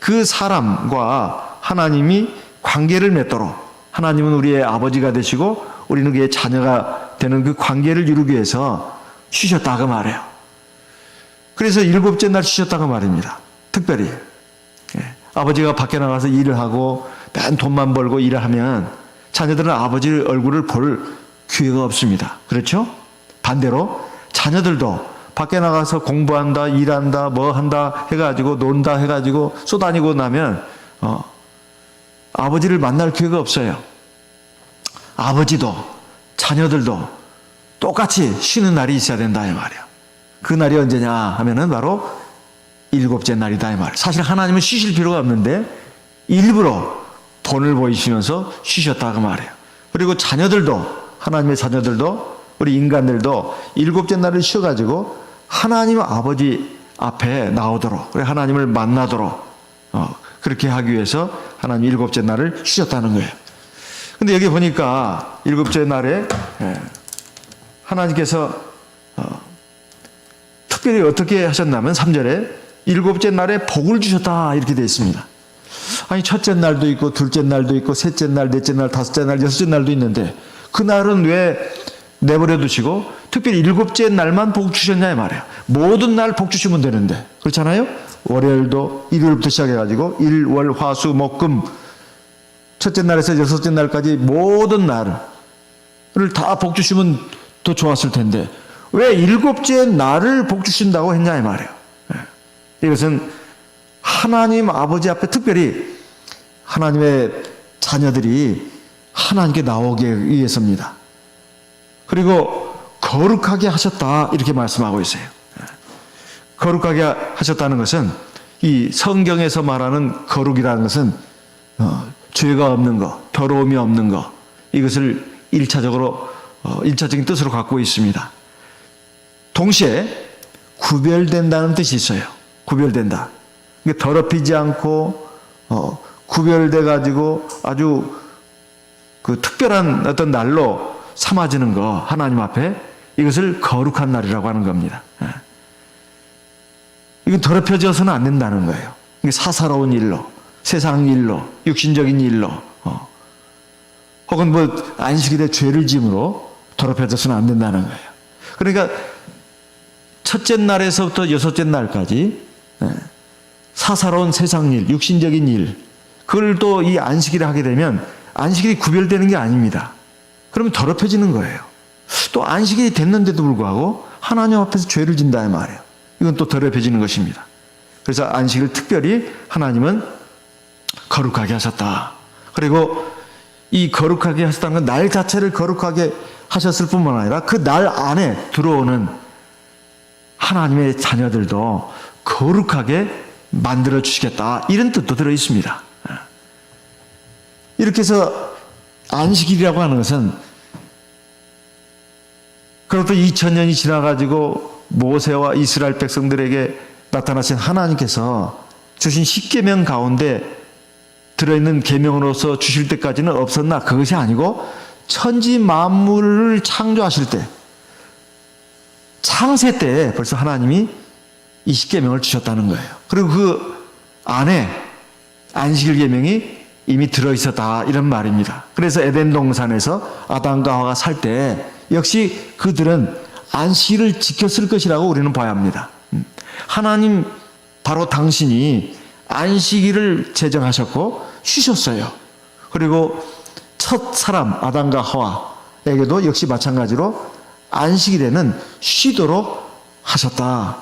그 사람과 하나님이 관계를 맺도록, 하나님은 우리의 아버지가 되시고 우리는 그의 자녀가 되는 그 관계를 이루기 위해서 쉬셨다고 말해요. 그래서 일곱째 날 쉬셨다고 말입니다. 특별히 아버지가 밖에 나가서 일을 하고 맨 돈만 벌고 일을 하면 자녀들은 아버지 얼굴을 볼 기회가 없습니다. 그렇죠? 반대로 자녀들도 밖에 나가서 공부한다, 일한다, 뭐 한다 해가지고 논다 해가지고 쏘다니고 나면 아버지를 만날 기회가 없어요. 아버지도 자녀들도 똑같이 쉬는 날이 있어야 된다 이 말이야. 그 날이 언제냐 하면은 바로 일곱째 날이다 이 말이야. 사실 하나님은 쉬실 필요가 없는데 일부러 돈을 보이시면서 쉬셨다고 말해요. 그리고 자녀들도, 하나님의 자녀들도, 우리 인간들도 일곱째 날을 쉬어가지고 하나님 아버지 앞에 나오도록, 그래 하나님을 만나도록 그렇게 하기 위해서 하나님 일곱째 날을 쉬셨다는 거예요. 근데 여기 보니까 일곱째 날에 하나님께서 특별히 어떻게 하셨냐면 3절에 일곱째 날에 복을 주셨다 이렇게 되어 있습니다. 아니 첫째 날도 있고 둘째 날도 있고 셋째 날, 넷째 날, 다섯째 날, 여섯째 날도 있는데 그 날은 왜 내버려 두시고 특별히 일곱째 날만 복 주셨냐 이 말이에요. 모든 날 복 주시면 되는데 그렇잖아요. 월요일도 일요일부터 시작해가지고 일, 월, 화, 수, 목, 금 첫째 날에서 여섯째 날까지 모든 날을 다 복 주시면 더 좋았을 텐데 왜 일곱째 날을 복 주신다고 했냐 이 말이에요. 이것은 하나님 아버지 앞에 특별히 하나님의 자녀들이 하나님께 나오기 위해서입니다. 그리고 거룩하게 하셨다 이렇게 말씀하고 있어요. 거룩하게 하셨다는 것은 이 성경에서 말하는 거룩이라는 것은 죄가 없는 것, 더러움이 없는 것, 이것을 일차적인 뜻으로 갖고 있습니다. 동시에 구별된다는 뜻이 있어요. 구별된다. 더럽히지 않고 구별돼 가지고 아주 그 특별한 어떤 날로 삼아지는 거, 하나님 앞에 이것을 거룩한 날이라고 하는 겁니다. 이건 더럽혀져서는 안 된다는 거예요. 이게 사사로운 일로, 세상 일로, 육신적인 일로, 혹은 뭐 안식일에 죄를 지음으로 더럽혀져서는 안 된다는 거예요. 그러니까 첫째 날에서부터 여섯째 날까지 사사로운 세상 일, 육신적인 일, 그걸 또 이 안식일에 하게 되면 안식일이 구별되는 게 아닙니다. 그러면 더럽혀지는 거예요. 또 안식일이 됐는데도 불구하고 하나님 앞에서 죄를 진다 이 말이에요. 이건 또 더럽혀지는 것입니다. 그래서 안식일을 특별히 하나님은 거룩하게 하셨다. 그리고 이 거룩하게 하셨다는 건 날 자체를 거룩하게 하셨을 뿐만 아니라 그 날 안에 들어오는 하나님의 자녀들도 거룩하게 만들어 주시겠다 이런 뜻도 들어 있습니다. 이렇게 해서 안식일이라고 하는 것은 그로부터 2000년이 지나가지고 모세와 이스라엘 백성들에게 나타나신 하나님께서 주신 십계명 가운데 들어있는 계명으로서 주실 때까지는 없었나? 그것이 아니고 천지 만물을 창조하실 때 창세 때 벌써 하나님이 이 십계명을 주셨다는 거예요. 그리고 그 안에 안식일 계명이 이미 들어있었다 이런 말입니다. 그래서 에덴 동산에서 아담과 하와가 살 때 역시 그들은 안식일을 지켰을 것이라고 우리는 봐야 합니다. 하나님 바로 당신이 안식일을 제정하셨고 쉬셨어요. 그리고 첫 사람 아담과 하와에게도 역시 마찬가지로 안식일에는 쉬도록 하셨다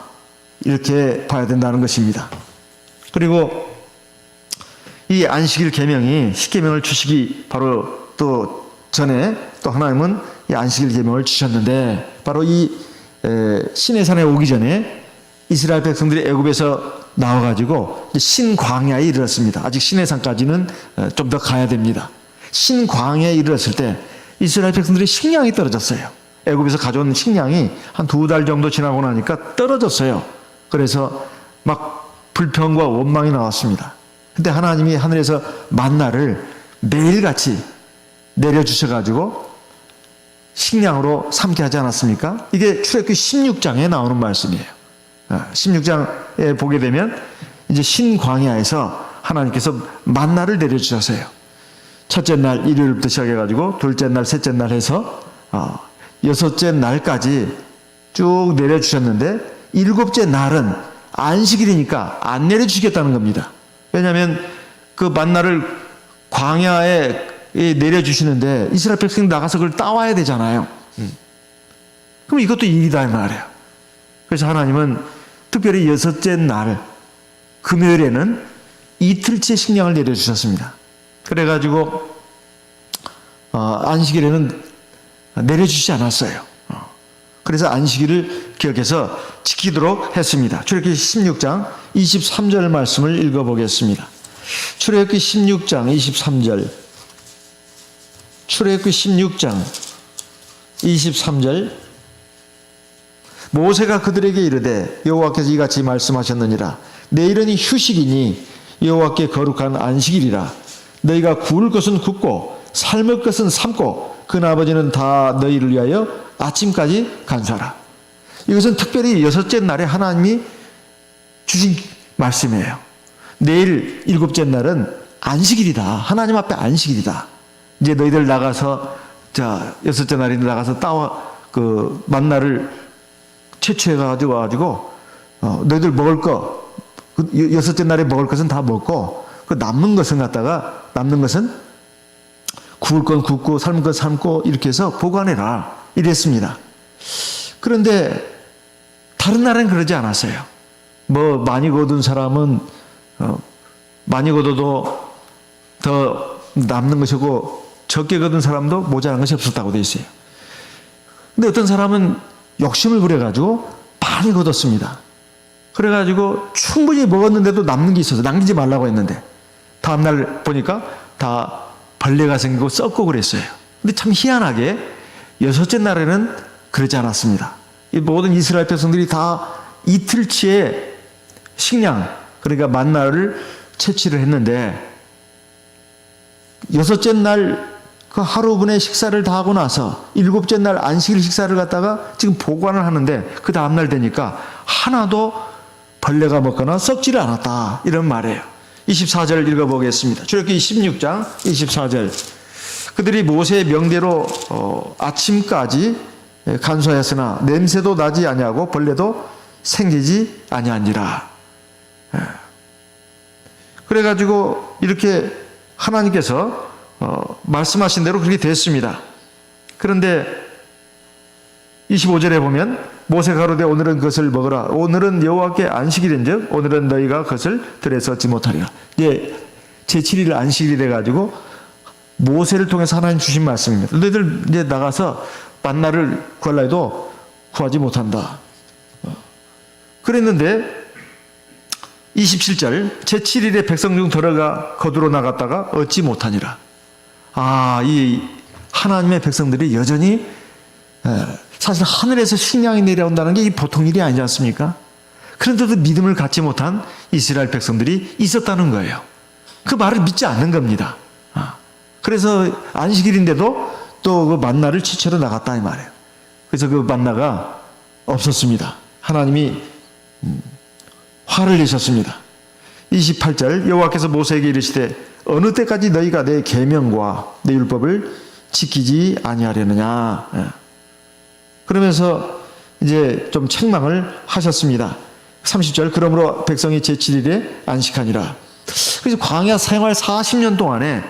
이렇게 봐야 된다는 것입니다. 그리고 이 안식일 계명이 십계명을 주시기 바로 또 전에 또 하나님은 이 안식일 계명을 주셨는데 바로 이 시내산에 오기 전에 이스라엘 백성들이 애굽에서 나와가지고 신광야에 이르렀습니다. 아직 시내산까지는 좀 더 가야 됩니다. 신광야에 이르렀을 때 이스라엘 백성들이 식량이 떨어졌어요. 애굽에서 가져온 식량이 한 2달 정도 지나고 나니까 떨어졌어요. 그래서 막 불평과 원망이 나왔습니다. 근데 하나님이 하늘에서 만나를 매일같이 내려주셔가지고 식량으로 삼게 하지 않았습니까? 이게 출애굽기 16장에 나오는 말씀이에요. 16장에 보게 되면 이제 신광야에서 하나님께서 만나를 내려주셨어요. 첫째 날 일요일부터 시작해가지고 둘째 날, 셋째 날 해서 여섯째 날까지 쭉 내려주셨는데 일곱째 날은 안식일이니까 안 내려주시겠다는 겁니다. 왜냐하면 그 만나를 광야에 내려주시는데 이스라엘 백성 나가서 그걸 따와야 되잖아요. 그럼 이것도 일이다 이 말이에요. 그래서 하나님은 특별히 여섯째 날 금요일에는 이틀째 식량을 내려주셨습니다. 그래가지고 안식일에는 내려주시지 않았어요. 그래서 안식일을 기억해서 지키도록 했습니다. 출애굽기 16장 23절 말씀을 읽어보겠습니다. 출애굽기 16장 23절. 출애굽기 16장 23절. 모세가 그들에게 이르되 여호와께서 이같이 말씀하셨느니라. 내일은 휴식이니 여호와께 거룩한 안식일이라. 너희가 구울 것은 굽고 삶을 것은 삶고 그나버지는 다 너희를 위하여 아침까지 간수하라. 이것은 특별히 여섯째 날에 하나님이 주신 말씀이에요. 내일 일곱째 날은 안식일이다. 하나님 앞에 안식일이다. 이제 너희들 나가서 여섯째 날에 나가서 그 만나를 채취해 가지고 너희들 먹을 거 여섯째 날에 먹을 것은 다 먹고 그 남는 것은 구울 건 굽고 삶은 건 삶고 이렇게 해서 보관해라 이랬습니다. 그런데 다른 나라는 그러지 않았어요. 뭐 많이 거둔 사람은 많이 거둬도 더 남는 것이고 적게 거둔 사람도 모자란 것이 없었다고 돼 있어요. 근데 어떤 사람은 욕심을 부려가지고 많이 거뒀습니다. 그래가지고 충분히 먹었는데도 남는 게 있어서 남기지 말라고 했는데 다음날 보니까 다 벌레가 생기고 썩고 그랬어요. 근데 참 희한하게 여섯째 날에는 그러지 않았습니다. 이 모든 이스라엘 백성들이 다 이틀치의 식량, 그러니까 만나를 채취를 했는데 여섯째 날 그 하루분의 식사를 다 하고 나서 일곱째 날 안식일 식사를 갖다가 지금 보관을 하는데 그 다음날 되니까 하나도 벌레가 먹거나 썩지를 않았다 이런 말이에요. 24절 읽어보겠습니다. 출애굽기 16장 24절. 그들이 모세의 명대로 아침까지 간수하였으나 냄새도 나지 아니하고 벌레도 생기지 아니하니라. 그래가지고 이렇게 하나님께서 말씀하신 대로 그렇게 됐습니다. 그런데 25절에 보면 모세가 가로되 오늘은 그것을 먹으라. 오늘은 여호와께 안식일인즉 오늘은 너희가 그것을 들에서 얻지 못하리라. 이제 제7일 안식일이 돼가지고 모세를 통해서 하나님 주신 말씀입니다. 너희들 이제 나가서 만나를 구하려 해도 구하지 못한다. 그랬는데 27절 제7일에 백성 중 들어가 거두러 나갔다가 얻지 못하니라. 이 하나님의 백성들이 여전히 사실 하늘에서 식량이 내려온다는 게 보통 일이 아니지 않습니까? 그런데도 믿음을 갖지 못한 이스라엘 백성들이 있었다는 거예요. 그 말을 믿지 않는 겁니다. 그래서 안식일인데도 또 그 만나를 취처로 나갔다 이 말이에요. 그래서 그 만나가 없었습니다. 하나님이 화를 내셨습니다. 28절 여호와께서 모세에게 이르시되 어느 때까지 너희가 내 계명과 내 율법을 지키지 아니하려느냐. 그러면서 이제 좀 책망을 하셨습니다. 30절 그러므로 백성이 제7일에 안식하니라. 그래서 광야 생활 40년 동안에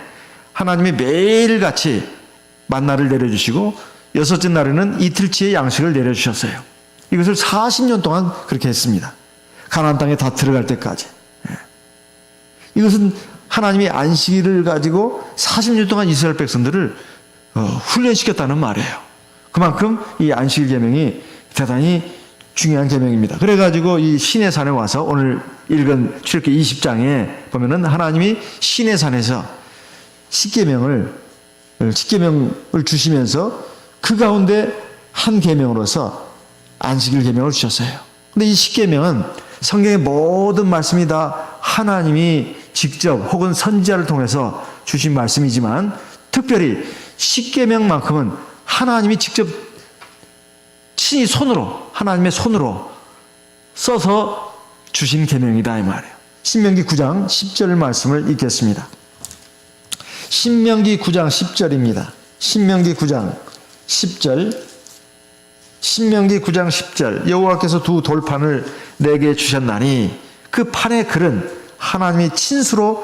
하나님이 매일같이 만나를 내려주시고 여섯째 날에는 이틀치의 양식을 내려주셨어요. 이것을 40년 동안 그렇게 했습니다. 가나안 땅에 다 들어갈 때까지. 이것은 하나님이 안식일을 가지고 40년 동안 이스라엘 백성들을 훈련시켰다는 말이에요. 그만큼 이 안식일 계명이 대단히 중요한 계명입니다. 그래가지고 이 시내산에 와서 오늘 읽은 출애굽기 20장에 보면은 하나님이 시내산에서 십계명을 주시면서 그 가운데 한 계명으로서 안식일 계명을 주셨어요. 근데 이 십계명은 성경의 모든 말씀이 다 하나님이 직접 혹은 선지자를 통해서 주신 말씀이지만 특별히 십계명만큼은 하나님이 직접 친히 손으로 하나님의 손으로 써서 주신 계명이다 이 말이에요. 신명기 9장 10절 말씀을 읽겠습니다. 신명기 9장 10절입니다. 신명기 9장 10절. 신명기 9장 10절. 여호와께서 두 돌판을 내게 주셨나니 그 판의 글은 하나님이 친수로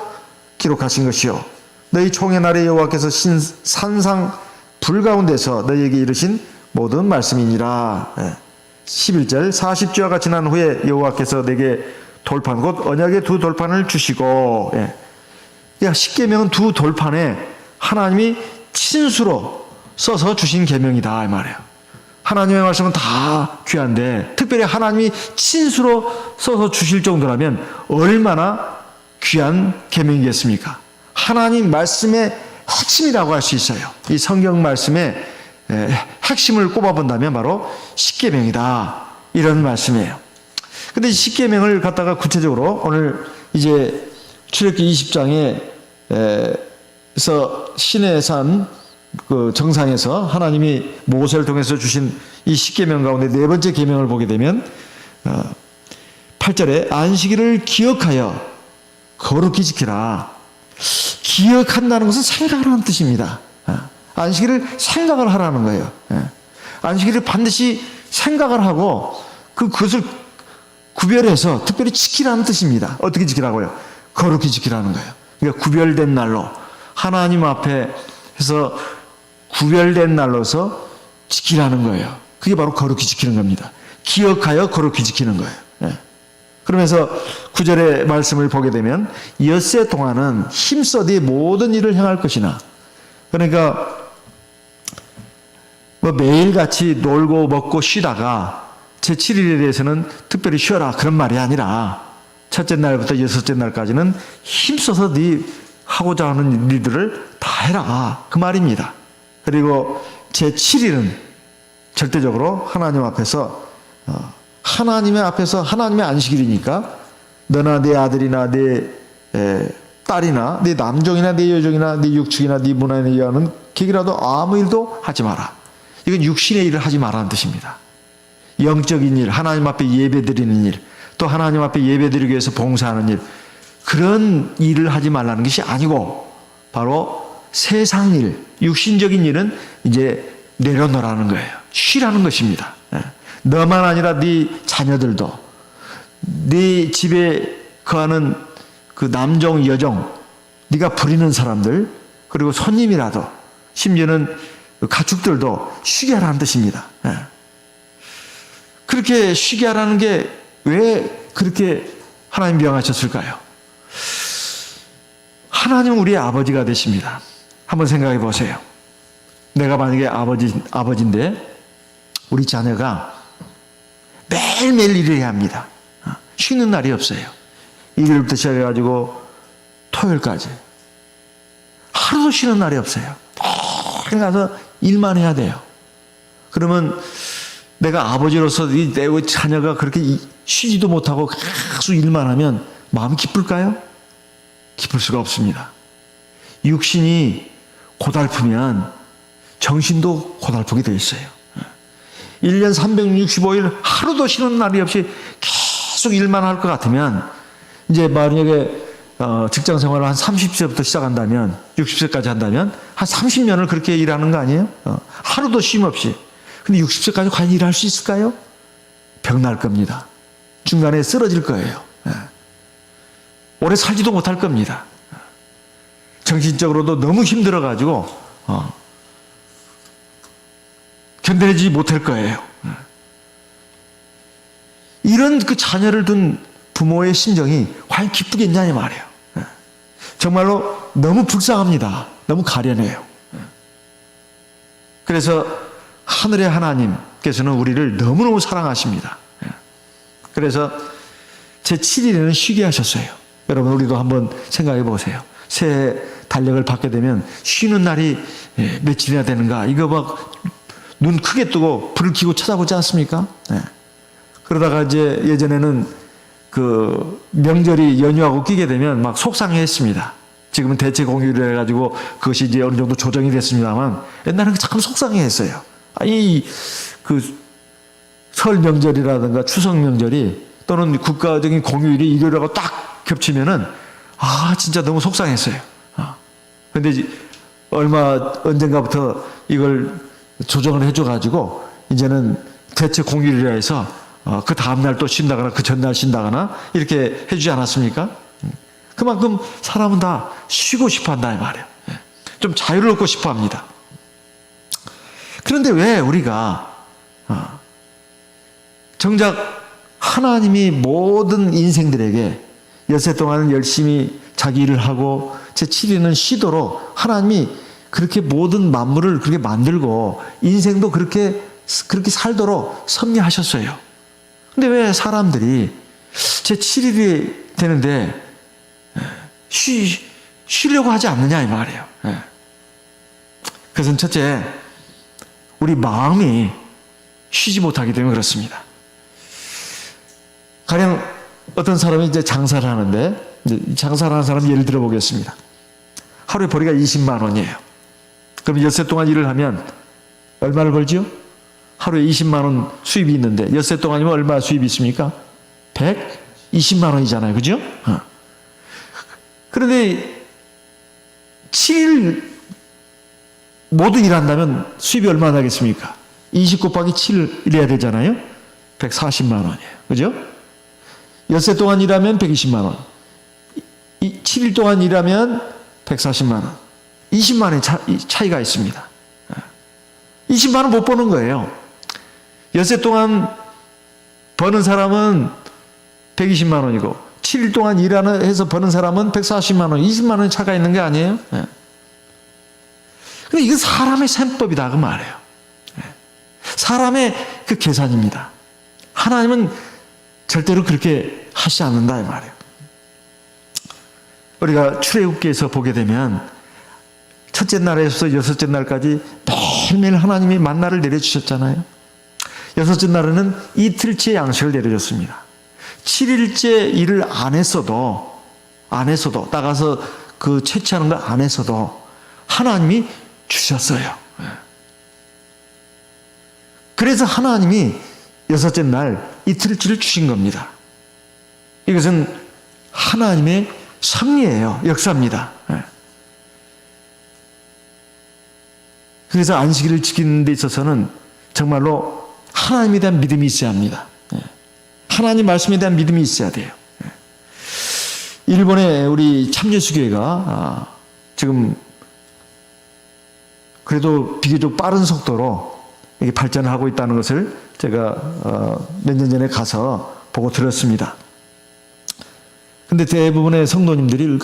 기록하신 것이요 너희 총의 날에 여호와께서 산상 불 가운데서 너희에게 이르신 모든 말씀이니라. 11절. 40주야가 지난 후에 여호와께서 내게 돌판 곧 언약의 두 돌판을 주시고, 십계명은 두 돌판에 하나님이 친수로 써서 주신 계명이다 이 말이에요. 하나님의 말씀은 다 귀한데 특별히 하나님이 친수로 써서 주실 정도라면 얼마나 귀한 계명이겠습니까? 하나님 말씀의 핵심이라고 할 수 있어요. 이 성경 말씀의 핵심을 꼽아본다면 바로 십계명이다 이런 말씀이에요. 근데 이 십계명을 갖다가 구체적으로 오늘 이제 출애굽기 20장에서 시내산 그 정상에서 하나님이 모세를 통해서 주신 이 십계명 가운데 네 번째 계명을 보게 되면 8절에 안식일을 기억하여 거룩히 지키라. 기억한다는 것은 생각을 하는 뜻입니다. 안식일을 생각을 하라는 거예요. 안식일을 반드시 생각을 하고 그것을 구별해서 특별히 지키라는 뜻입니다. 어떻게 지키라고요? 거룩히 지키라는 거예요. 그러니까 구별된 날로 하나님 앞에 해서 구별된 날로서 지키라는 거예요. 그게 바로 거룩히 지키는 겁니다. 기억하여 거룩히 지키는 거예요. 그러면서 9절의 말씀을 보게 되면 엿새 동안은 힘써 네 모든 일을 행할 것이나 그러니까 뭐 매일같이 놀고 먹고 쉬다가 제7일에 대해서는 특별히 쉬어라 그런 말이 아니라 첫째 날부터 여섯째 날까지는 힘써서 네 하고자 하는 일들을 다 해라 그 말입니다. 그리고 제7일은 절대적으로 하나님 앞에서 하나님의 앞에서 하나님의 안식일이니까 너나 네 아들이나 네 딸이나 네 남종이나 네 여종이나 네 육축이나 네 문화에 의하는 객이라도 아무 일도 하지 마라. 이건 육신의 일을 하지 마라는 뜻입니다. 영적인 일, 하나님 앞에 예배드리는 일, 또 하나님 앞에 예배드리기 위해서 봉사하는 일, 그런 일을 하지 말라는 것이 아니고 바로 세상 일, 육신적인 일은 이제 내려놓으라는 거예요. 쉬라는 것입니다. 너만 아니라 네 자녀들도, 네 집에 거하는 그 남종, 여종, 네가 부리는 사람들, 그리고 손님이라도, 심지어는 가축들도 쉬게 하라는 뜻입니다. 그렇게 쉬게 하라는 게 왜 그렇게 하나님 명하셨을까요? 하나님은 우리의 아버지가 되십니다. 한번 생각해 보세요. 내가 만약에 아버지인데 우리 자녀가 매일매일 일을 해야 합니다. 쉬는 날이 없어요. 일요일부터 시작해가지고 토요일까지 하루도 쉬는 날이 없어요. 매일 가서 일만 해야 돼요. 그러면 내가 아버지로서 내 자녀가 그렇게 쉬지도 못하고 계속 일만 하면 마음이 기쁠까요? 기쁠 수가 없습니다. 육신이 고달프면 정신도 고달프게 되어 있어요. 1년 365일 하루도 쉬는 날이 없이 계속 일만 할 것 같으면 이제 만약에 직장 생활을 한 30세부터 시작한다면 60세까지 한다면 한 30년을 그렇게 일하는 거 아니에요? 하루도 쉼 없이. 근데 60세까지 과연 일할 수 있을까요? 병날 겁니다. 중간에 쓰러질 거예요. 오래 살지도 못할 겁니다. 정신적으로도 너무 힘들어가지고 견뎌내지 못할 거예요. 이런 그 자녀를 둔 부모의 심정이 과연 기쁘겠냐 이 말이에요. 정말로 너무 불쌍합니다. 너무 가련해요. 그래서 하늘의 하나님께서는 우리를 너무너무 사랑하십니다. 그래서 제7일에는 쉬게 하셨어요. 여러분 우리도 한번 생각해 보세요. 새해 달력을 받게 되면 쉬는 날이 며칠이나 되는가 이거 막 눈 크게 뜨고 불을 켜고 찾아보지 않습니까? 그러다가 이제 예전에는 그 명절이 연휴하고 끼게 되면 막 속상해했습니다. 지금은 대체 공휴일을 해가지고 그것이 이제 어느 정도 조정이 됐습니다만 옛날에는 참 속상해했어요. 아니 그 설 명절이라든가 추석 명절이 또는 국가적인 공휴일이 일요일하고 딱 겹치면은 진짜 너무 속상했어요. 근데 언젠가부터 이걸 조정을 해줘가지고 이제는 대체 공휴일이라 해서 그 다음날 또 쉰다거나 그 전날 쉰다거나 이렇게 해주지 않았습니까? 그만큼 사람은 다 쉬고 싶어 한다 이 말이에요. 좀 자유를 얻고 싶어 합니다. 그런데 왜 우리가 정작 하나님이 모든 인생들에게 엿새 동안은 열심히 자기 일을 하고 제7일은 쉬도록 하나님이 그렇게 모든 만물을 그렇게 만들고 인생도 그렇게 살도록 섭리하셨어요. 근데 왜 사람들이 제7일이 되는데 쉬려고 하지 않느냐 이 말이에요. 그것은 첫째, 우리 마음이 쉬지 못하기 때문에 그렇습니다. 가령 어떤 사람이 이제 장사를 하는데, 장사를 하는 사람 예를 들어 보겠습니다. 하루에 벌이가 20만 원이에요. 그럼 엿새 동안 일을 하면 얼마를 벌지요? 하루에 20만 원 수입이 있는데 엿새 동안이면 얼마 수입이 있습니까? 120만 원이잖아요. 그죠? 그런데 7일 모두 일한다면 수입이 얼마나 나겠습니까? 20 곱하기 7 이래야 되잖아요. 140만 원이에요. 그죠? 엿새 동안 일하면 120만 원. 7일 동안 일하면 140만 원. 20만 원의 차이가 있습니다. 20만 원 못 버는 거예요. 엿새 동안 버는 사람은 120만 원이고 7일 동안 해서 버는 사람은 140만 원, 20만 원의 차가 있는 게 아니에요. 근데 이건 사람의 셈법이다 그 말이에요. 사람의 그 계산입니다. 하나님은 절대로 그렇게 하시지 않는다 이 말이에요. 우리가 출애굽기에서 보게 되면 첫째 날에서 여섯째 날까지 매일매일 하나님이 만나를 내려주셨잖아요. 여섯째 날에는 이틀째 양식을 내려줬습니다. 7일째 일을 안 했어도 나가서 그 채취하는 걸 안 했어도 하나님이 주셨어요. 그래서 하나님이 여섯째 날 이틀째를 주신 겁니다. 이것은 하나님의 섭리예요. 역사입니다. 그래서 안식일을 지키는 데 있어서는 정말로 하나님에 대한 믿음이 있어야 합니다. 하나님 말씀에 대한 믿음이 있어야 돼요. 일본의 우리 참예수교회가 지금 그래도 비교적 빠른 속도로 이게 발전을 하고 있다는 것을 제가 몇 년 전에 가서 보고 들었습니다. 근데 대부분의 성도님들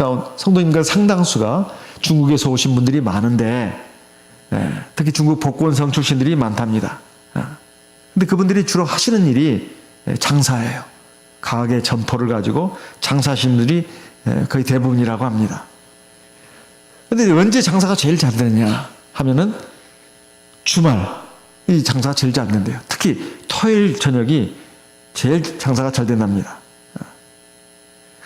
상당수가 중국에서 오신 분들이 많은데, 특히 중국 복권성 출신들이 많답니다. 근데 그분들이 주로 하시는 일이 장사예요. 가게 점포를 가지고 장사하시는 분들이 거의 대부분이라고 합니다. 근데 언제 장사가 제일 잘 되느냐 하면은 주말, 이 장사가 제일 잘 된대요. 특히 토요일 저녁이 제일 장사가 잘 된답니다.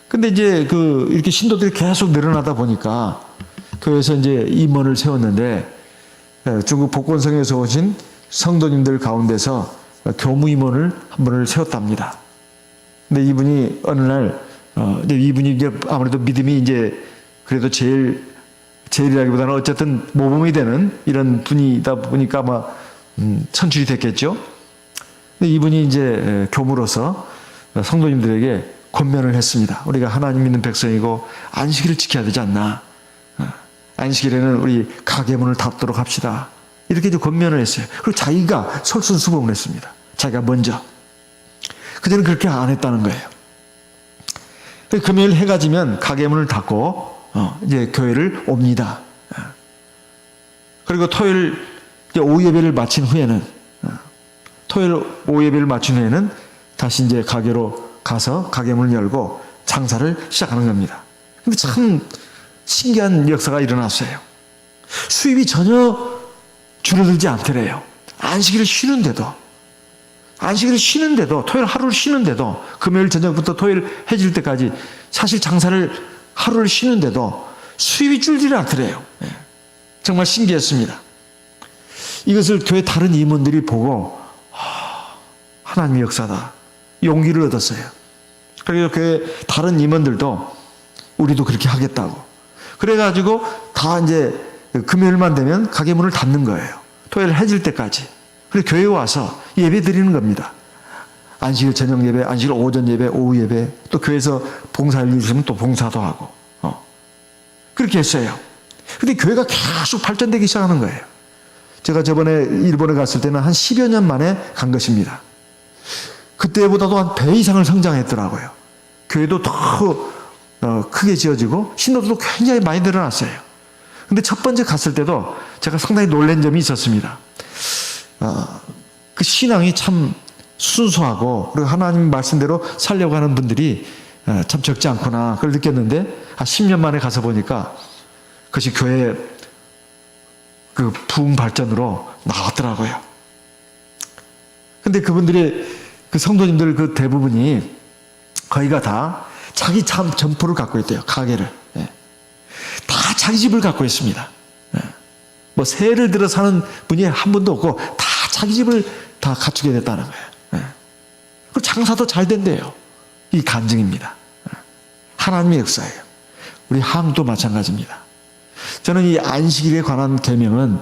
근데 이제 이렇게 신도들이 계속 늘어나다 보니까 교회에서 이제 임원을 세웠는데 중국 복권성에서 오신 성도님들 가운데서 교무 임원을 한 분을 세웠답니다. 근데 이분이 어느 날 이분이 이제 아무래도 믿음이 이제 그래도 제일이라기보다는 어쨌든 모범이 되는 이런 분이다 보니까 아마 선출이 됐겠죠. 근데 이분이 이제 교무로서 성도님들에게 권면을 했습니다. 우리가 하나님 믿는 백성이고 안식일을 지켜야 되지 않나. 안식일에는 우리 가게 문을 닫도록 합시다. 이렇게 이제 권면을 했어요. 그리고 자기가 솔선수범을 했습니다. 자기가 먼저. 그전에는 그렇게 안 했다는 거예요. 금요일 해가 지면 가게 문을 닫고 이제 교회를 옵니다. 그리고 토요일 오후 예배를 마친 후에는 다시 이제 가게로 가서 가게 문을 열고 장사를 시작하는 겁니다. 근데 참 신기한 역사가 일어났어요. 수입이 전혀 줄어들지 않더래요. 안식일을 쉬는데도 토요일 하루를 쉬는데도 금요일 저녁부터 토요일 해질 때까지 사실 장사를 하루를 쉬는데도 수입이 줄지를 않더래요. 정말 신기했습니다. 이것을 교회 다른 임원들이 보고 하나님의 역사다. 용기를 얻었어요. 그리고 그 다른 임원들도 우리도 그렇게 하겠다고. 그래가지고 다 이제 금요일만 되면 가게 문을 닫는 거예요. 토요일 해질 때까지. 그리고 교회에 와서 예배 드리는 겁니다. 안식일 저녁 예배, 안식일 오전 예배, 오후 예배, 또 교회에서 봉사를 주시면 또 봉사도 하고, 그렇게 했어요. 근데 교회가 계속 발전되기 시작하는 거예요. 제가 저번에 일본에 갔을 때는 한 10여 년 만에 간 것입니다. 그때보다도 한 배 이상을 성장했더라고요. 교회도 더 크게 지어지고 신도도 굉장히 많이 늘어났어요. 근데 첫 번째 갔을 때도 제가 상당히 놀란 점이 있었습니다. 그 신앙이 참 순수하고 그리고 하나님 말씀대로 살려고 하는 분들이 참 적지 않구나 그걸 느꼈는데 한 10년 만에 가서 보니까 그것이 교회 그 부흥 발전으로 나왔더라고요. 근데 그분들의 그 성도님들 그 대부분이 거의가 다 자기 참 점포를 갖고 있대요. 가게를. 다 자기 집을 갖고 있습니다. 뭐 세를 들어 사는 분이 한 분도 없고 다 자기 집을 다 갖추게 됐다는 거예요. 그 장사도 잘 된대요. 이 간증입니다. 하나님의 역사예요. 우리 한국도 마찬가지입니다. 저는 이 안식일에 관한 계명은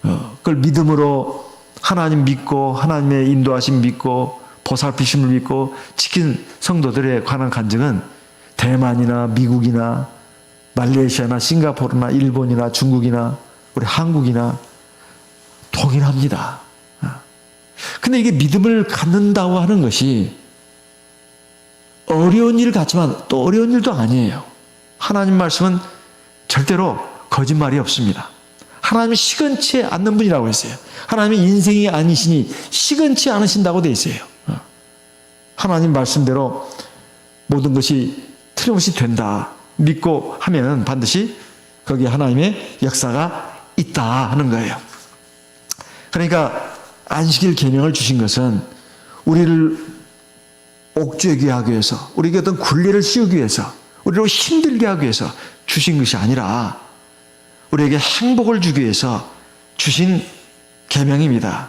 그걸 믿음으로 하나님 믿고 하나님의 인도하심 믿고 보살피심을 믿고 지킨 성도들에 관한 간증은 대만이나 미국이나 말레이시아나 싱가포르나 일본이나 중국이나 우리 한국이나 동일합니다. 근데 이게 믿음을 갖는다고 하는 것이 어려운 일 같지만 또 어려운 일도 아니에요. 하나님 말씀은 절대로 거짓말이 없습니다. 하나님이 시건치 않는 분이라고 했어요. 하나님이 인생이 아니시니 시건치 않으신다고 돼 있어요. 하나님 말씀대로 모든 것이 틀림없이 된다 믿고 하면 반드시 거기에 하나님의 역사가 있다 하는 거예요. 그러니까 안식일 계명을 주신 것은 우리를 옥죄게 하기 위해서, 우리에게 어떤 굴레를 씌우기 위해서, 우리를 힘들게 하기 위해서 주신 것이 아니라 우리에게 행복을 주기 위해서 주신 계명입니다.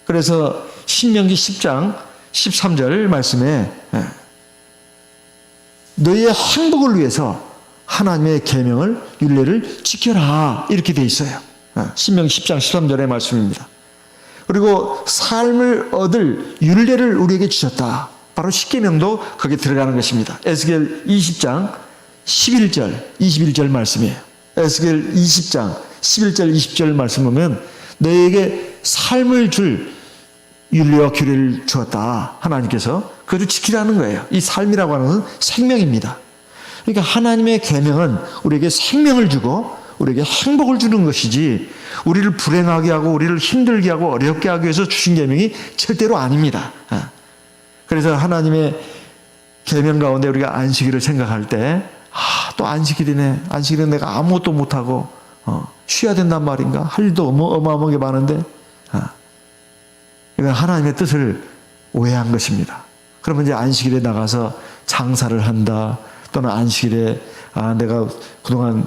그래서 신명기 10장 13절 말씀에 너희의 행복을 위해서 하나님의 계명을 율례를 지켜라 이렇게 돼 있어요. 신명기 10장 13절의 말씀입니다. 그리고 삶을 얻을 율례를 우리에게 주셨다. 바로 십계명도 거기에 들어가는 것입니다. 에스겔 20장 11절 21절 말씀이에요. 에스겔 20장 11절 20절 말씀 보면 너에게 삶을 줄 율례와 규례를 주었다. 하나님께서 그것을 지키라는 거예요. 이 삶이라고 하는 것은 생명입니다. 그러니까 하나님의 계명은 우리에게 생명을 주고 우리에게 행복을 주는 것이지 우리를 불행하게 하고 우리를 힘들게 하고 어렵게 하기 위해서 주신 계명이 절대로 아닙니다. 그래서 하나님의 계명 가운데 우리가 안식일을 생각할 때 또 안식일이네. 안식일은 내가 아무것도 못하고 쉬어야 된단 말인가? 할 일도 어마어마하게 많은데 이건 하나님의 뜻을 오해한 것입니다. 그러면 이제 안식일에 나가서 장사를 한다. 또는 안식일에 내가 그동안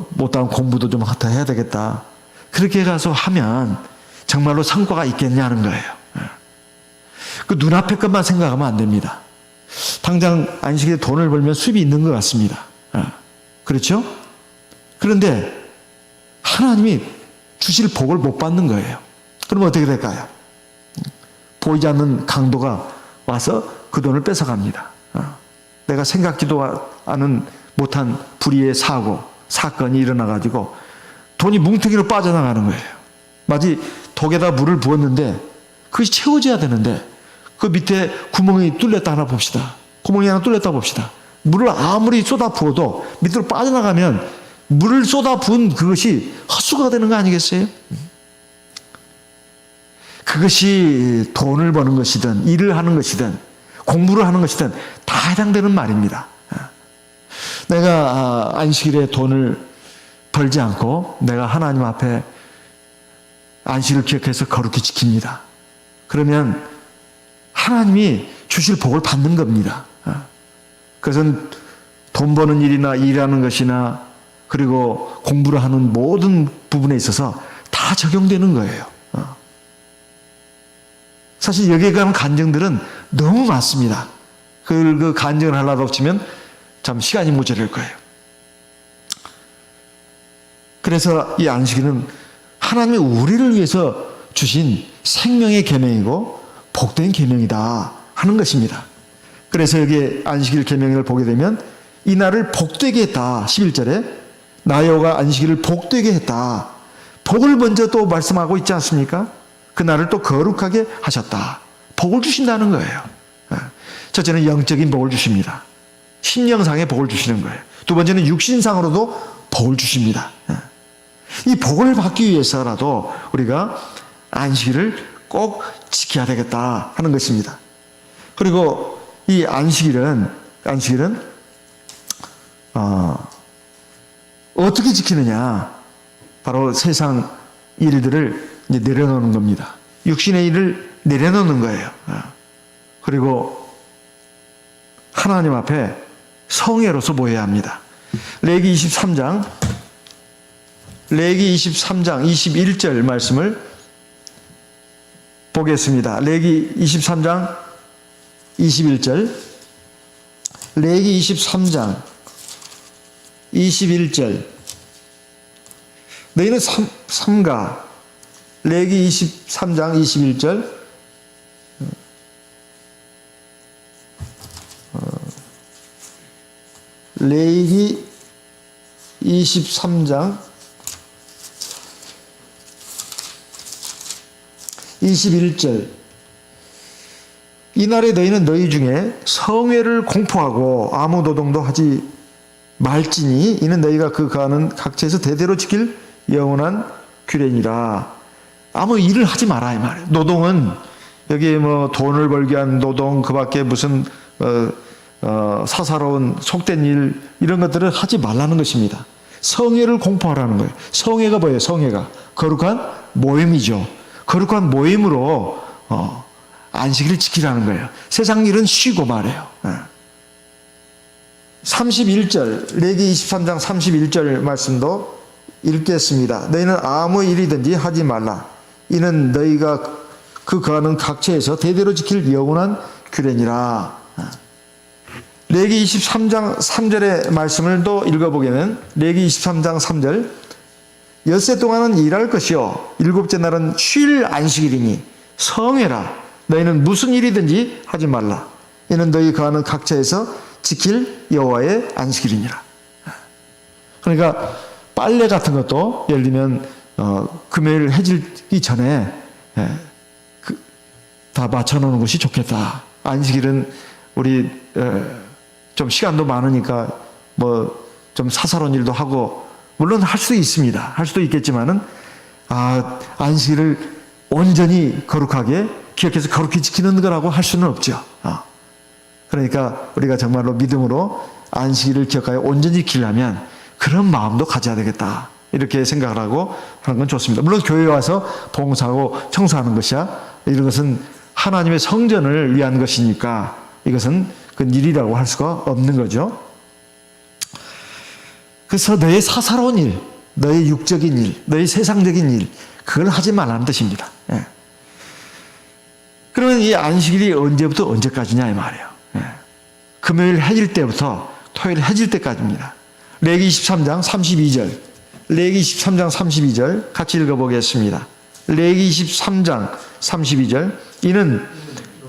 못한 공부도 좀 더 해야 되겠다. 그렇게 가서 하면 정말로 성과가 있겠냐는 거예요. 그 눈앞의 것만 생각하면 안 됩니다. 당장 안식일에 돈을 벌면 수입이 있는 것 같습니다. 그렇죠? 그런데 하나님이 주실 복을 못 받는 거예요. 그러면 어떻게 될까요? 보이지 않는 강도가 와서 그 돈을 뺏어갑니다. 내가 생각지도 않은 못한 불의의 사건이 일어나가지고 돈이 뭉텅이로 빠져나가는 거예요. 마치 독에다 물을 부었는데 그것이 채워져야 되는데 그 밑에 구멍이 뚫렸다 하나 봅시다. 구멍이 하나 뚫렸다 봅시다. 물을 아무리 쏟아 부어도 밑으로 빠져나가면 물을 쏟아 부은 그것이 헛수고가 되는 거 아니겠어요? 그것이 돈을 버는 것이든 일을 하는 것이든 공부를 하는 것이든 다 해당되는 말입니다. 내가 안식일에 돈을 벌지 않고 내가 하나님 앞에 안식을 기억해서 거룩히 지킵니다. 그러면 하나님이 주실 복을 받는 겁니다. 그것은 돈 버는 일이나 일하는 것이나 그리고 공부를 하는 모든 부분에 있어서 다 적용되는 거예요. 사실 여기에 관한 간증들은 너무 많습니다. 그 간증을 하려고 치면 참 시간이 모자랄 거예요. 그래서 이 안식일은 하나님이 우리를 위해서 주신 생명의 계명이고 복된 계명이다 하는 것입니다. 그래서 여기 안식일 계명을 보게 되면 이 날을 복되게 했다. 11절에 나 여호와가 안식일을 복되게 했다. 복을 먼저 또 말씀하고 있지 않습니까? 그 날을 또 거룩하게 하셨다. 복을 주신다는 거예요. 첫째는 영적인 복을 주십니다. 심령상의 복을 주시는 거예요. 두 번째는 육신상으로도 복을 주십니다. 이 복을 받기 위해서라도 우리가 안식일을 꼭 지켜야 되겠다 하는 것입니다. 그리고 이 안식일은 어떻게 지키느냐? 바로 세상 일들을 이제 내려놓는 겁니다. 육신의 일을 내려놓는 거예요. 그리고 하나님 앞에 성회로서 모여야 합니다. 레위기 23장 21절 말씀을 보겠습니다. 레위기 23장 21절. 레위기 23장 21절. 너희는 삼가. 레위기 23장 21절. 레위기 23장 21절. 이날에 너희는 너희 중에 성회를 공포하고 아무 노동도 하지 말지니 이는 너희가 그 가는 각처에서 대대로 지킬 영원한 규례니라. 아무 일을 하지 마라 이 말이에요. 노동은 여기 뭐 돈을 벌기 위한 노동 그 밖에 무슨 사사로운 속된 일 이런 것들을 하지 말라는 것입니다. 성회를 공포하라는 거예요. 성회가 뭐예요? 성회가 거룩한 모임이죠. 거룩한 모임으로 안식일을 지키라는 거예요. 세상 일은 쉬고 말해요. 31절 레위기 23장 31절 말씀도 읽겠습니다. 너희는 아무 일이든지 하지 말라. 이는 너희가 그 거하는 각처에서 대대로 지킬 영원한 규례니라. 레위기 23장 3절의 말씀을 또 읽어보게는 레위기 23장 3절 엿새 동안은 일할 것이요 일곱째 날은 쉴 안식일이니 성회라. 너희는 무슨 일이든지 하지 말라. 이는 너희 거하는 각처에서 지킬 여호와의 안식일이니라. 그러니까 빨래 같은 것도 예를 들면 금요일 해지기 전에 다 맞춰놓는 것이 좋겠다. 안식일은 우리 좀 시간도 많으니까 뭐 좀 사사로운 일도 하고 물론 할 수도 있습니다. 할 수도 있겠지만은 안식일을 온전히 거룩하게 기억해서 거룩히 지키는 거라고 할 수는 없죠. 그러니까 우리가 정말로 믿음으로 안식일을 기억하여 온전히 지키려면 그런 마음도 가져야 되겠다. 이렇게 생각을 하고 하는 건 좋습니다. 물론 교회에 와서 봉사하고 청소하는 것이야. 이런 것은 하나님의 성전을 위한 것이니까 이것은 그 일이라고 할 수가 없는 거죠. 그래서 너의 사사로운 일, 너의 육적인 일, 너의 세상적인 일 그걸 하지 말라는 뜻입니다. 그러면 이 안식일이 언제부터 언제까지냐 이 말이에요. 금요일 해질 때부터 토요일 해질 때까지입니다. 레위기 23장 32절 레위기 23장 32절 같이 읽어보겠습니다. 레위기 23장 32절 이는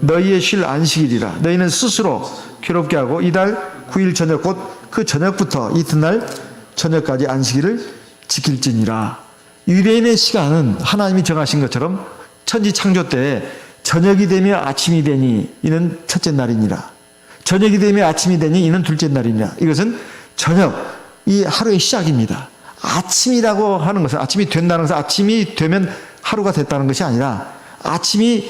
너희의 쉴 안식일이라. 너희는 스스로 괴롭게 하고 이달 9일 저녁 곧 그 저녁부터 이튿날 저녁까지 안식일을 지킬지니라. 유대인의 시간은 하나님이 정하신 것처럼 천지 창조 때 저녁이 되며 아침이 되니 이는 첫째 날이니라. 저녁이 되며 아침이 되니 이는 둘째 날이니라. 이것은 저녁, 이 하루의 시작입니다. 아침이라고 하는 것은 아침이 된다는 것은 아침이 되면 하루가 됐다는 것이 아니라 아침이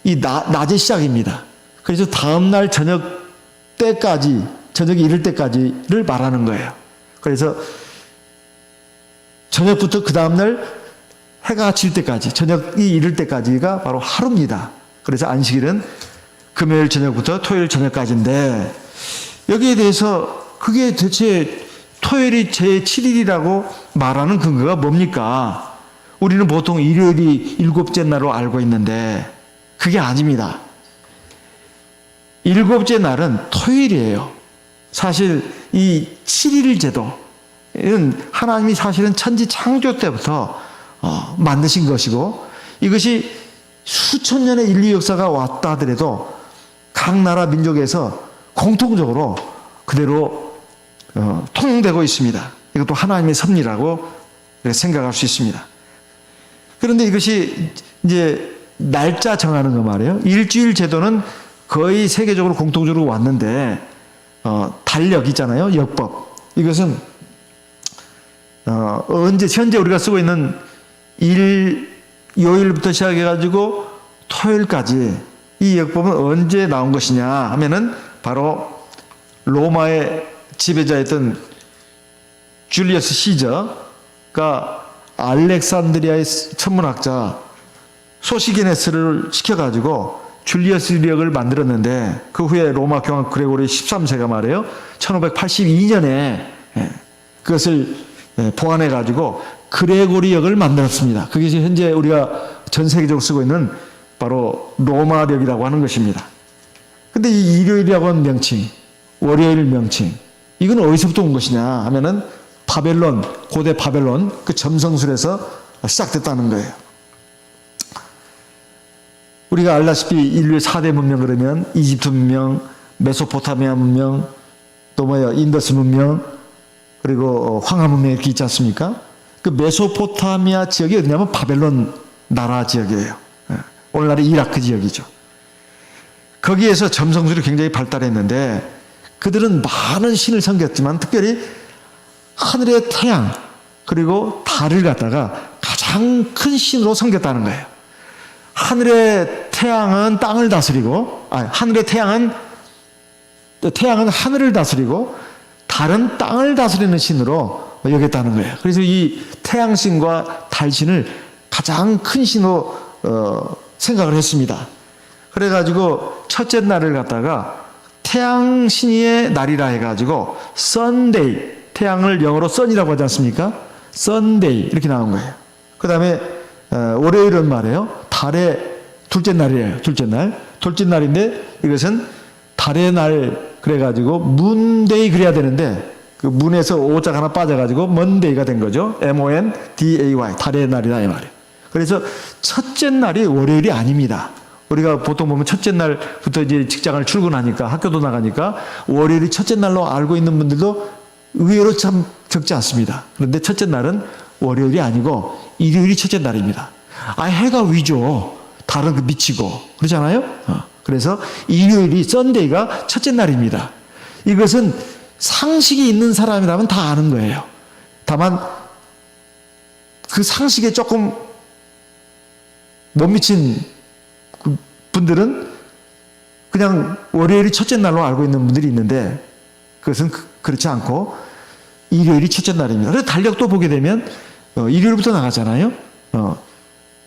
이 낮의 시작입니다. 그래서 다음날 저녁 때까지 저녁이 이를 때까지를 말하는 거예요. 그래서 저녁부터 그 다음날 해가 질 때까지 저녁이 이를 때까지가 바로 하루입니다. 그래서 안식일은 금요일 저녁부터 토요일 저녁까지인데 여기에 대해서 그게 대체 토요일이 제7일이라고 말하는 근거가 뭡니까? 우리는 보통 일요일이 일곱째 날로 알고 있는데 그게 아닙니다. 일곱째 날은 토요일이에요. 사실 이 7일 제도는 하나님이 사실은 천지 창조 때부터 만드신 것이고, 이것이 수천 년의 인류 역사가 왔다 하더라도 각 나라 민족에서 공통적으로 그대로 통용되고 있습니다. 이것도 하나님의 섭리라고 생각할 수 있습니다. 그런데 이것이 이제 날짜 정하는 거 말이에요. 일주일 제도는 거의 세계적으로 공통적으로 왔는데, 달력 있잖아요. 역법. 이것은 현재 우리가 쓰고 있는 요일부터 시작해가지고 토요일까지 이 역법은 언제 나온 것이냐 하면은 바로 로마의 지배자였던 줄리어스 시저가 알렉산드리아의 천문학자 소시게네스를 시켜가지고 줄리어스력을 만들었는데, 그 후에 로마 교황 그레고리 13세가 말이에요, 1582년에 그것을 보완해가지고 그레고리역을 만들었습니다. 그게 현재 우리가 전 세계적으로 쓰고 있는 바로 로마력이라고 하는 것입니다. 근데 이 일요일이라고 하는 명칭, 월요일 명칭, 이건 어디서부터 온 것이냐 하면은 바벨론, 고대 바벨론 그 점성술에서 시작됐다는 거예요. 우리가 알다시피 인류의 4대 문명 그러면 이집트 문명, 메소포타미아 문명, 또 인더스 문명, 그리고 황하 문명 이렇게 있지 않습니까? 그 메소포타미아 지역이 어디냐면 바벨론 나라 지역이에요. 오늘날의 이라크 지역이죠. 거기에서 점성술이 굉장히 발달했는데, 그들은 많은 신을 섬겼지만 특별히 하늘의 태양 그리고 달을 갖다가 가장 큰 신으로 섬겼다는 거예요. 하늘의 태양은 땅을 다스리고, 하늘의 태양은 하늘을 다스리고 달은 땅을 다스리는 신으로 여겼다는 거예요. 그래서 이 태양신과 달신을 가장 큰 신으로 생각을 했습니다. 그래가지고 첫째 날을 갖다가 태양신의 날이라 해가지고 썬데이, 태양을 영어로 선이라고 하지 않습니까? 썬데이 이렇게 나온 거예요. 그 다음에 월요일은 말이에요, 달의 둘째 날이에요. 둘째 날인데 이것은 달의 날 그래가지고 문데이 그래야 되는데, 그 문에서 오자가 하나 빠져가지고 먼데이가 된 거죠. MONDAY, 달의 날이다 이 말이에요. 그래서 첫째 날이 월요일이 아닙니다. 우리가 보통 보면 첫째 날부터 이제 직장을 출근하니까, 학교도 나가니까 월요일이 첫째 날로 알고 있는 분들도 의외로 참 적지 않습니다. 그런데 첫째 날은 월요일이 아니고 일요일이 첫째 날입니다. 해가 위죠. 달은 미치고 그러잖아요. 그래서 일요일이 썬데이가 첫째 날입니다. 이것은 상식이 있는 사람이라면 다 아는 거예요. 다만 그 상식에 조금 못 미친 분들은 그냥 월요일이 첫째 날로 알고 있는 분들이 있는데, 그것은 그렇지 않고 일요일이 첫째 날입니다. 그래서 달력도 보게 되면 일요일부터 나가잖아요.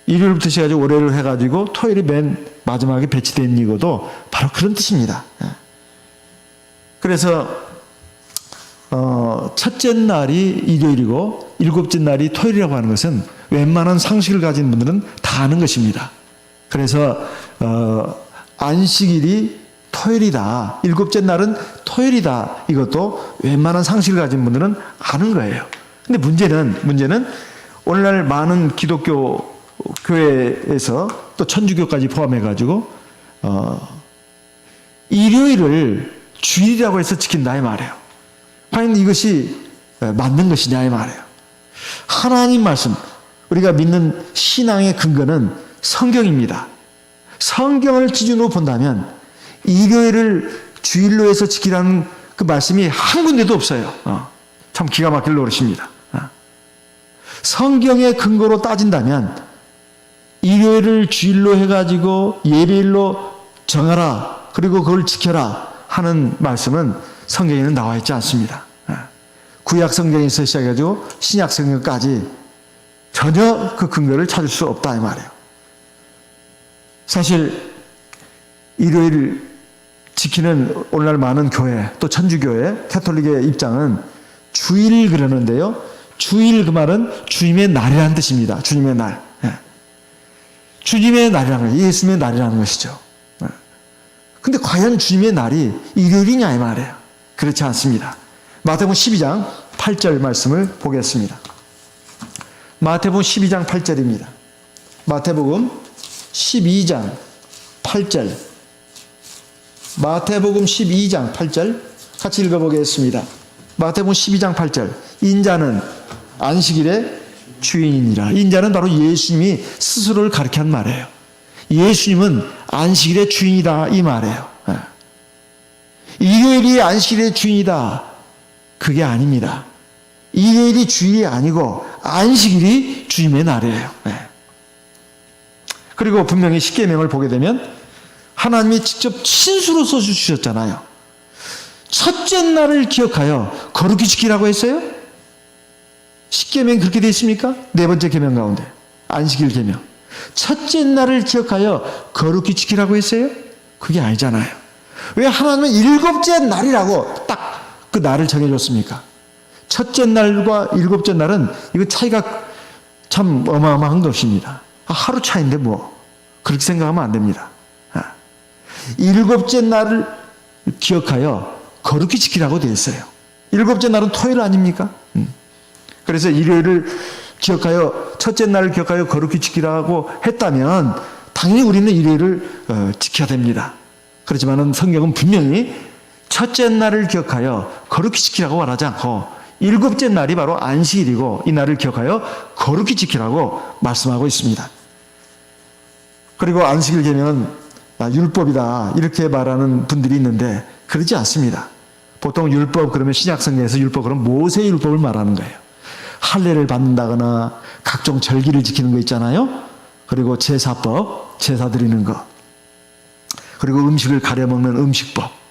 일요일부터 시작해서 월요일을 해가지고 토요일이 맨 마지막에 배치된 이거도 바로 그런 뜻입니다. 그래서 첫째 날이 일요일이고 일곱째 날이 토요일이라고 하는 것은 웬만한 상식을 가진 분들은 다 아는 것입니다. 그래서 안식일이 토요일이다, 일곱째 날은 토요일이다, 이것도 웬만한 상식을 가진 분들은 아는 거예요. 근데 문제는 오늘날 많은 기독교 교회에서 또 천주교까지 포함해가지고 일요일을 주일이라고 해서 지킨다 이 말이에요. 과연 이것이 맞는 것이냐 이 말이에요. 하나님 말씀, 우리가 믿는 신앙의 근거는 성경입니다. 성경을 기준으로 본다면 일요일을 주일로 해서 지키라는 그 말씀이 한 군데도 없어요. 참 기가 막힐 노릇입니다. 성경의 근거로 따진다면 일요일을 주일로 해가지고 예배일로 정하라, 그리고 그걸 지켜라 하는 말씀은 성경에는 나와 있지 않습니다. 구약 성경에서 시작해가지고 신약 성경까지 전혀 그 근거를 찾을 수 없다 이 말이에요. 사실 일요일 지키는 오늘날 많은 교회, 또 천주교회, 캐톨릭의 입장은 주일 그러는데요, 주일 그 말은 주님의 날이라는 뜻입니다. 주님의 날. 주님의 날이라는 거예요. 예수님의 날이라는 것이죠. 근데 과연 주님의 날이 일요일이냐 이 말이에요. 그렇지 않습니다. 마태복음 12장 8절 말씀을 보겠습니다. 마태복음 12장 8절입니다. 마태복음 12장 8절. 마태복음 12장 8절 같이 읽어보겠습니다. 마태복음 12장 8절. 인자는 안식일의 주인이니라. 인자는 바로 예수님이 스스로를 가리킨 말이에요. 예수님은 안식일의 주인이다 이 말이에요. 일요일이 안식일의 주인이다. 그게 아닙니다. 일요일이 주인이 아니고 안식일이 주님의 날이에요. 그리고 분명히 십계명을 보게 되면 하나님이 직접 친수로 써주셨잖아요. 첫째 날을 기억하여 거룩히 지키라고 했어요? 십계명이 그렇게 되어 있습니까? 네 번째 계명 가운데 안식일 계명. 첫째 날을 기억하여 거룩히 지키라고 했어요? 그게 아니잖아요. 왜 하나님은 일곱째 날이라고 딱 그 날을 정해줬습니까? 첫째 날과 일곱째 날은 이거 차이가 참 어마어마한 것입니다. 하루 차이인데 뭐 그렇게 생각하면 안 됩니다. 일곱째 날을 기억하여 거룩히 지키라고 되어 있어요. 일곱째 날은 토요일 아닙니까? 그래서 일요일을 기억하여 첫째 날을 기억하여 거룩히 지키라고 했다면 당연히 우리는 일요일을 지켜야 됩니다. 그렇지만은 성경은 분명히 첫째 날을 기억하여 거룩히 지키라고 말하지 않고 일곱째 날이 바로 안식일이고 이 날을 기억하여 거룩히 지키라고 말씀하고 있습니다. 그리고 안식일 계명은 율법이다 이렇게 말하는 분들이 있는데 그러지 않습니다. 보통 율법 그러면 신약성경에서 율법 그러면 모세의 율법을 말하는 거예요. 할례를 받는다거나 각종 절기를 지키는 거 있잖아요. 그리고 제사법, 제사 드리는 거. 그리고 음식을 가려 먹는 음식법.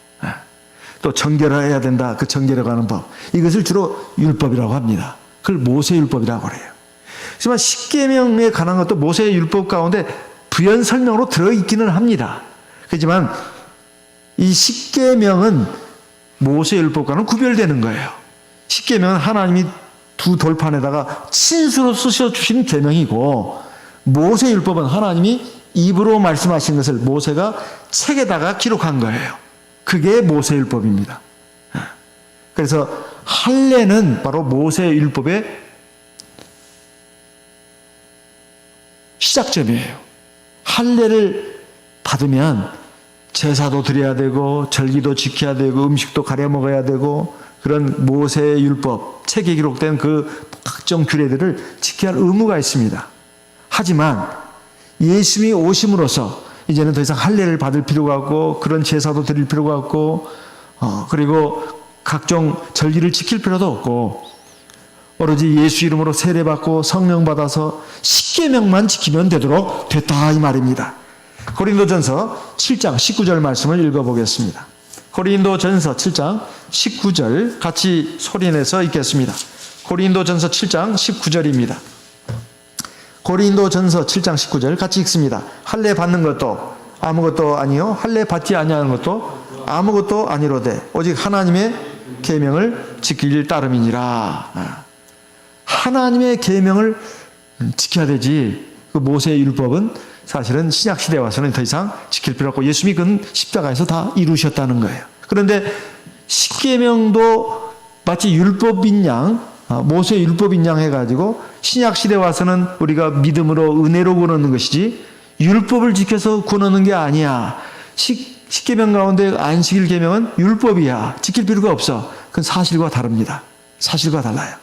또 정결해야 된다. 그 정결해가는 법. 이것을 주로 율법이라고 합니다. 그걸 모세의 율법이라고 그래요. 하지만 십계명에 관한 것도 모세의 율법 가운데 부연 설명으로 들어있기는 합니다. 그렇지만 이 십계명은 모세의 율법과는 구별되는 거예요. 십계명은 하나님이 두 돌판에다가 친수로 쓰셔주신 계명이고 모세의 율법은 하나님이 입으로 말씀하신 것을 모세가 책에다가 기록한 거예요. 그게 모세의 율법입니다. 그래서 할례는 바로 모세의 율법의 시작점이에요. 할례를 받으면 제사도 드려야 되고 절기도 지켜야 되고 음식도 가려 먹어야 되고 그런 모세의 율법 책에 기록된 그 각종 규례들을 지켜야 할 의무가 있습니다. 하지만 예수님이 오심으로써 이제는 더 이상 할례를 받을 필요가 없고 그런 제사도 드릴 필요가 없고 그리고 각종 절기를 지킬 필요도 없고 오로지 예수 이름으로 세례받고 성령 받아서 십계명만 지키면 되도록 됐다 이 말입니다. 고린도전서 7장 19절 말씀을 읽어보겠습니다. 고린도전서 7장 19절 같이 소리내서 읽겠습니다. 고린도전서 7장 19절입니다. 고린도전서 7장 19절 같이 읽습니다. 할례 받는 것도 아무것도 아니요 할례 받지 아니하는 것도 아무것도 아니로되 오직 하나님의 계명을 지킬 따름이니라. 하나님의 계명을 지켜야 되지 그 모세의 율법은 사실은 신약 시대에 와서는 더 이상 지킬 필요 없고 예수님이 그건 십자가에서 다 이루셨다는 거예요. 그런데 십계명도 마치 율법인 양 모세의 율법인 양 해가지고 신약 시대에 와서는 우리가 믿음으로 은혜로 구원하는 것이지 율법을 지켜서 구원하는 게 아니야. 십계명 가운데 안식일 계명은 율법이야. 지킬 필요가 없어. 그건 사실과 다릅니다. 사실과 달라요.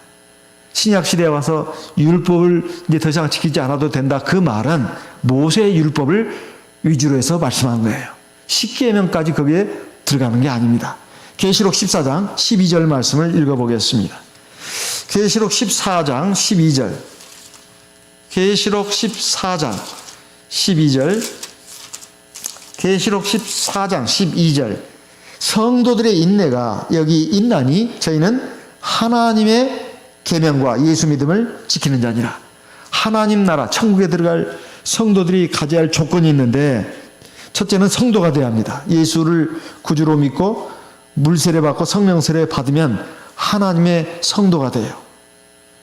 신약 시대에 와서 율법을 이제 더 이상 지키지 않아도 된다. 그 말은 모세의 율법을 위주로 해서 말씀한 거예요. 십계명까지 거기에 들어가는 게 아닙니다. 계시록 14장 12절 말씀을 읽어보겠습니다. 계시록 14장 12절. 계시록 14장 12절. 계시록 14장 12절. 성도들의 인내가 여기 있나니 저희는 하나님의 계명과 예수 믿음을 지키는 자니라. 하나님 나라 천국에 들어갈 성도들이 가져야 할 조건이 있는데 첫째는 성도가 되어야 합니다. 예수를 구주로 믿고 물세례 받고 성령세례 받으면 하나님의 성도가 돼요.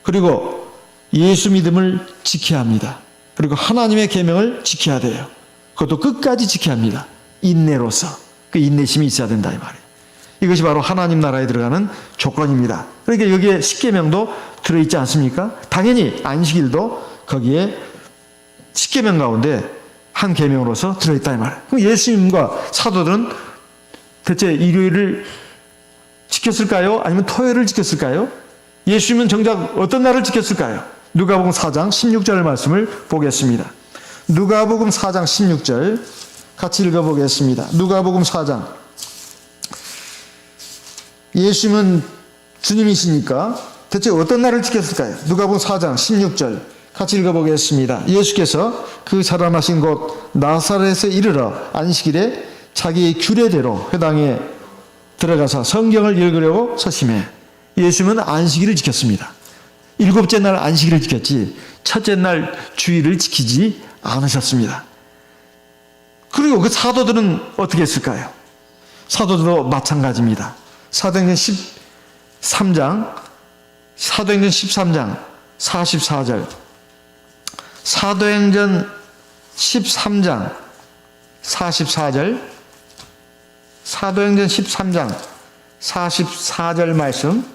그리고 예수 믿음을 지켜야 합니다. 그리고 하나님의 계명을 지켜야 돼요. 그것도 끝까지 지켜야 합니다. 인내로서. 그 인내심이 있어야 된다 이 말이에요. 이것이 바로 하나님 나라에 들어가는 조건입니다. 그러니까 여기에 십계명도 들어있지 않습니까? 당연히 안식일도 거기에 십계명 가운데 한 계명으로서 들어있다 이 말이에요. 그럼 예수님과 사도들은 대체 일요일을 지켰을까요? 아니면 토요일을 지켰을까요? 예수님은 정작 어떤 날을 지켰을까요? 누가복음 4장 16절 말씀을 보겠습니다. 누가복음 4장 16절 같이 읽어보겠습니다. 누가복음 4장. 예수님은 주님이시니까 대체 어떤 날을 지켰을까요? 누가복음 4장 16절 같이 읽어보겠습니다. 예수께서 그 자라나신 곳 나사렛에 이르러 안식일에 자기의 규례대로 회당에 들어가서 성경을 읽으려고 서심해. 예수님은 안식일을 지켰습니다. 일곱째 날 안식일을 지켰지 첫째 날 주일을 지키지 않으셨습니다. 그리고 그 사도들은 어떻게 했을까요? 사도들도 마찬가지입니다. 사도행전 13장 44절 사도행전 13장 44절 사도행전 13장 44절 말씀.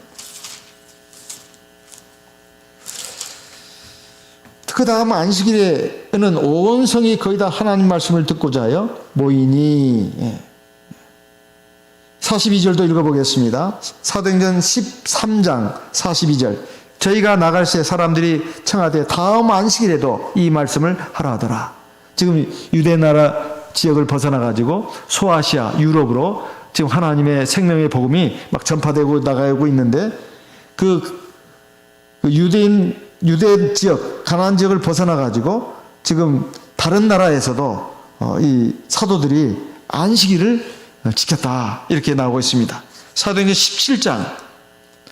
그 다음 안식일에는 온 성이 거의 다 하나님 말씀을 듣고자 하여 모이니. 42절도 읽어보겠습니다. 사도행전 13장 42절. 저희가 나갈 새 사람들이 청하되 다음 안식일에도 이 말씀을 하라 하더라. 지금 유대 나라 지역을 벗어나 가지고 소아시아 유럽으로 지금 하나님의 생명의 복음이 막 전파되고 나가고 있는데 그 유대 지역 가나안 지역을 벗어나 가지고 지금 다른 나라에서도 이 사도들이 안식일을 지켰다 이렇게 나오고 있습니다. 사도행전 17장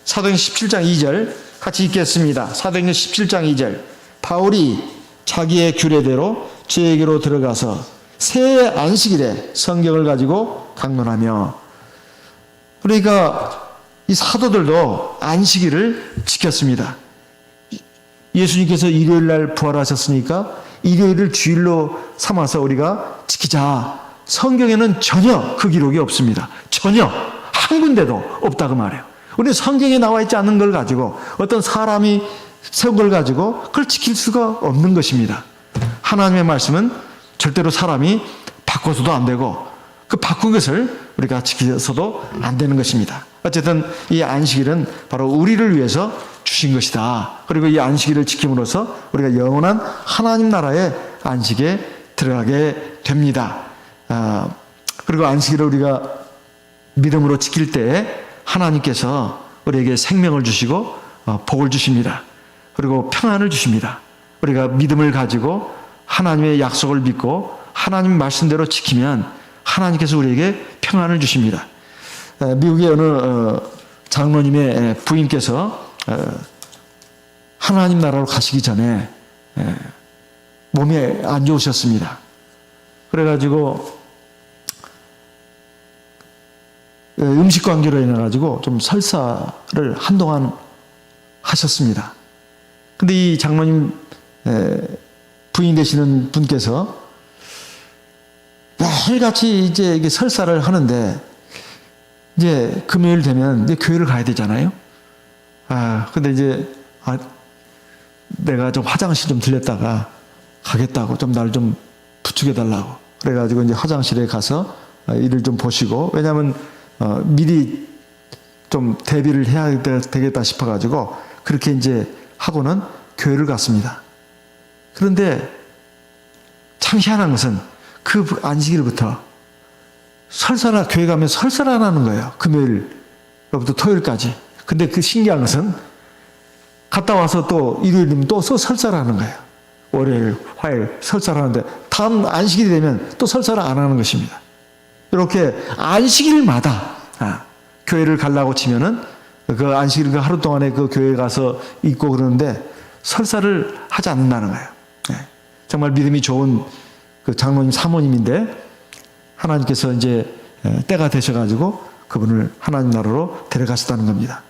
2절 같이 읽겠습니다. 사도행전 17장 2절. 바울이 자기의 규례대로 저에게로 들어가서 새 안식일에 성경을 가지고 강론하며. 그러니까 이 사도들도 안식일을 지켰습니다. 예수님께서 일요일 날 부활하셨으니까 일요일을 주일로 삼아서 우리가 지키자. 성경에는 전혀 그 기록이 없습니다. 전혀 한 군데도 없다고 말해요. 우리 성경에 나와 있지 않은 걸 가지고 어떤 사람이 세운 걸 가지고 그걸 지킬 수가 없는 것입니다. 하나님의 말씀은 절대로 사람이 바꿔서도 안 되고 그 바꾼 것을 우리가 지켜서도 안 되는 것입니다. 어쨌든 이 안식일은 바로 우리를 위해서 주신 것이다. 그리고 이 안식일을 지킴으로써 우리가 영원한 하나님 나라의 안식에 들어가게 됩니다. 그리고 안식일을 우리가 믿음으로 지킬 때 하나님께서 우리에게 생명을 주시고 복을 주십니다. 그리고 평안을 주십니다. 우리가 믿음을 가지고 하나님의 약속을 믿고 하나님 말씀대로 지키면 하나님께서 우리에게 평안을 주십니다. 미국의 어느 장로님의 부인께서 하나님 나라로 가시기 전에 몸이 안 좋으셨습니다. 그래가지고 음식 관계로 인해가지고 좀 설사를 한동안 하셨습니다. 근데 이 장로님 부인 되시는 분께서 매일같이 이제 이게 설사를 하는데 이제 금요일 되면 이제 교회를 가야 되잖아요. 근데 이제 내가 좀 화장실 좀 들렸다가 가겠다고 좀 날 좀 부축해 달라고 그래가지고 이제 화장실에 가서 일을 좀 보시고 왜냐하면 미리 좀 대비를 해야 되겠다 싶어가지고 그렇게 이제 하고는 교회를 갔습니다. 그런데 참 희한한 것은 그 안식일부터 설사나 교회 가면 설사를 안 하는 거예요. 금요일부터 토요일까지. 근데 그 신기한 것은 갔다 와서 또 일요일이면 또 설사를 하는 거예요. 월요일, 화요일 설사를 하는데 다음 안식일이 되면 또 설사를 안 하는 것입니다. 이렇게 안식일마다 교회를 가려고 치면은 그 안식일 그 하루 동안에 그 교회에 가서 있고 그러는데 설사를 하지 않는다는 거예요. 정말 믿음이 좋은 그 장로님 사모님인데 하나님께서 이제 때가 되셔가지고 그분을 하나님 나라로 데려가셨다는 겁니다.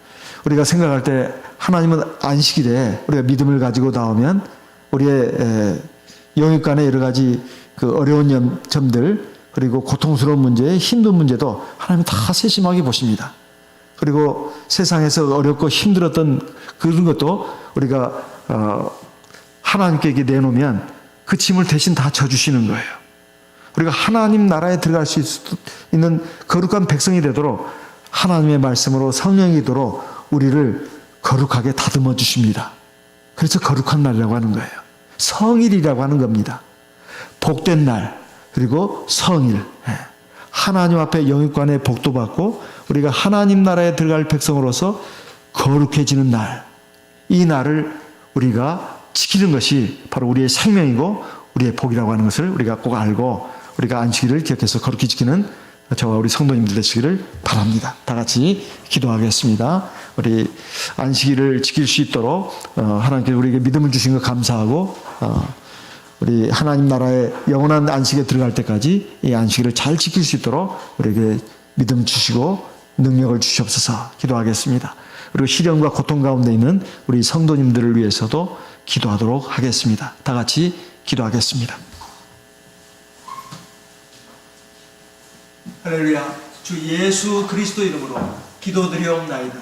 우리가 생각할 때 하나님은 안식일에 우리가 믿음을 가지고 나오면 우리의 영육간의 여러 가지 그 어려운 점들 그리고 고통스러운 문제, 힘든 문제도 하나님 다 세심하게 보십니다. 그리고 세상에서 어렵고 힘들었던 그런 것도 우리가 하나님께 내놓으면 그 짐을 대신 다 져주시는 거예요. 우리가 하나님 나라에 들어갈 수 있는 거룩한 백성이 되도록 하나님의 말씀으로 성령이도록 우리를 거룩하게 다듬어 주십니다. 그래서 거룩한 날이라고 하는 거예요. 성일이라고 하는 겁니다. 복된 날, 그리고 성일. 하나님 앞에 영육간의 복도 받고 우리가 하나님 나라에 들어갈 백성으로서 거룩해지는 날, 이 날을 우리가 지키는 것이 바로 우리의 생명이고 우리의 복이라고 하는 것을 우리가 꼭 알고 우리가 안식일을 기억해서 거룩히 지키는 저와 우리 성도님들 되시기를 바랍니다. 다 같이 기도하겠습니다. 우리 안식일을 지킬 수 있도록 하나님께 우리에게 믿음을 주신 것 감사하고 우리 하나님 나라의 영원한 안식에 들어갈 때까지 이 안식일을 잘 지킬 수 있도록 우리에게 믿음 주시고 능력을 주시옵소서 기도하겠습니다. 그리고 시련과 고통 가운데 있는 우리 성도님들을 위해서도 기도하도록 하겠습니다. 다 같이 기도하겠습니다. 할렐루야. 주 예수 그리스도 이름으로 기도드리옵나이다.